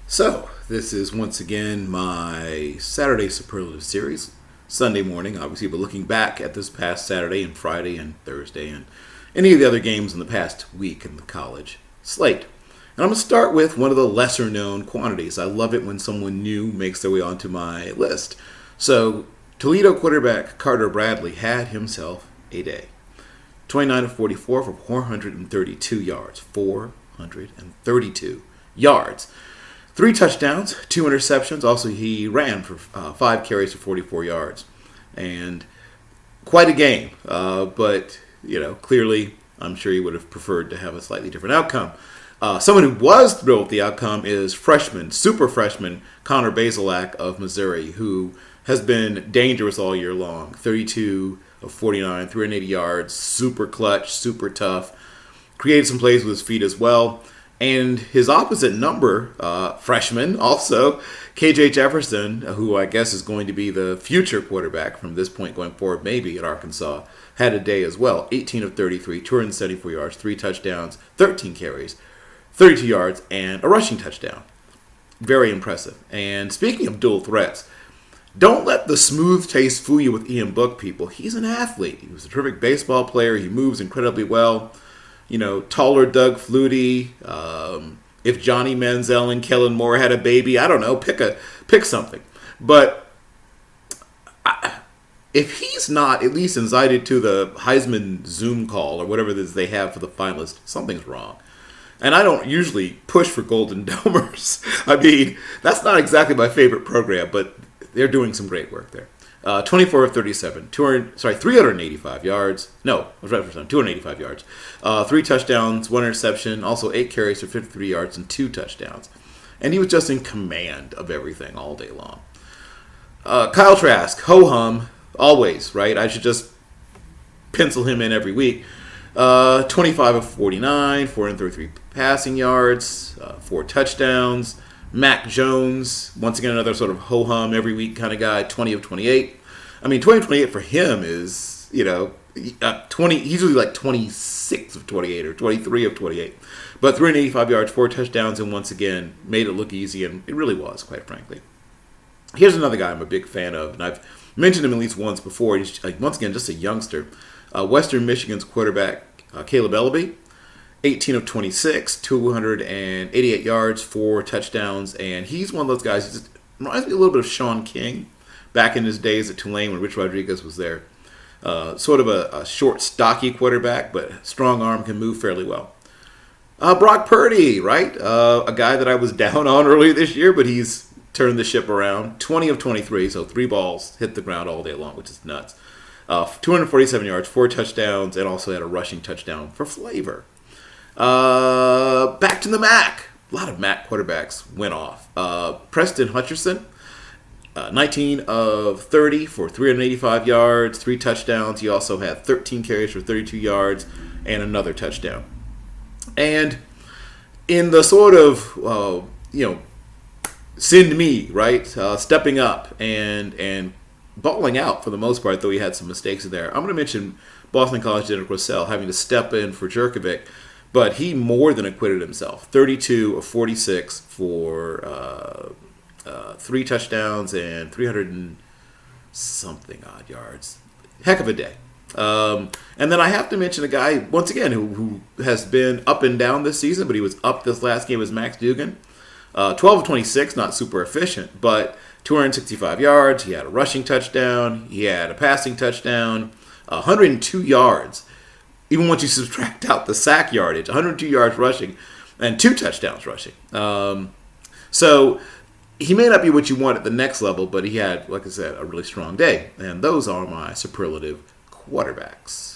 So, this is once again my Saturday Superlative series. Sunday morning, obviously, but looking back at this past Saturday and Friday and Thursday and any of the other games in the past week in the college slate. And I'm going to start with one of the lesser known quantities. I love it when someone new makes their way onto my list. So, Toledo quarterback Carter Bradley had himself a day. 29 of 44 for 432 yards. 432 yards. 3 touchdowns, 2 interceptions. Also, he ran for 5 carries for 44 yards. And quite a game. But, clearly, I'm sure he would have preferred to have a slightly different outcome. Someone who was thrilled with the outcome is super freshman, Connor Basilak of Missouri, who has been dangerous all year long. 32 of 49, 380 yards, super clutch, super tough. Created some plays with his feet as well. And his opposite number, freshman, also, KJ Jefferson, who I guess is going to be the future quarterback from this point going forward, maybe at Arkansas, had a day as well. 18 of 33, 274 yards, 3 touchdowns, 13 carries, 32 yards, and a rushing touchdown. Very impressive. And speaking of dual threats, don't let the smooth taste fool you with Ian Book, people. He's an athlete. He was a terrific baseball player. He moves incredibly well. Taller Doug Flutie. If Johnny Manziel and Kellen Moore had a baby, I don't know, pick something. But if he's not at least invited to the Heisman Zoom call or whatever it is they have for the finalists, something's wrong. And I don't usually push for Golden Domers. I mean, that's not exactly my favorite program, but they're doing some great work there. 24 of 37, 385 yards. No, I was right for some, 285 yards. 3 touchdowns, 1 interception, also 8 carries for 53 yards and 2 touchdowns. And he was just in command of everything all day long. Kyle Trask, ho-hum, always, right? I should just pencil him in every week. 25 of 49, 433 passing yards, 4 touchdowns. Mack Jones, once again, another sort of ho-hum every week kind of guy, 20 of 28. I mean, 20 of 28 for him is, 20, usually like 26 of 28 or 23 of 28. But 385 yards, 4 touchdowns, and once again, made it look easy, and it really was, quite frankly. Here's another guy I'm a big fan of, and I've mentioned him at least once before. He's, once again, just a youngster. Western Michigan's quarterback, Caleb Ellaby. 18 of 26, 288 yards, 4 touchdowns, and he's one of those guys who just reminds me a little bit of Sean King back in his days at Tulane when Rich Rodriguez was there. Sort of a short, stocky quarterback, but strong arm, can move fairly well. Brock Purdy, right? A guy that I was down on earlier this year, but he's turned the ship around. 20 of 23, so 3 balls hit the ground all day long, which is nuts. 247 yards, 4 touchdowns, and also had a rushing touchdown for flavor. Back to the Mack. A lot of Mack quarterbacks went off. Preston Hutcherson, 19 of 30 for 385 yards, 3 touchdowns. He also had 13 carries for 32 yards and another touchdown. And in the sort of, send me, right, stepping up and balling out for the most part, though he had some mistakes there. I'm going to mention Boston College Derek Rossell having to step in for Jerkovic. But he more than acquitted himself. 32 of 46 for 3 touchdowns and 300 and something odd yards. Heck of a day. And then I have to mention a guy, once again, who has been up and down this season, but he was up this last game, was Max Dugan. 12 of 26, not super efficient, but 265 yards. He had a rushing touchdown. He had a passing touchdown. 102 yards. Even once you subtract out the sack yardage, 102 yards rushing and 2 touchdowns rushing. So he may not be what you want at the next level, but he had, like I said, a really strong day. And those are my superlative quarterbacks.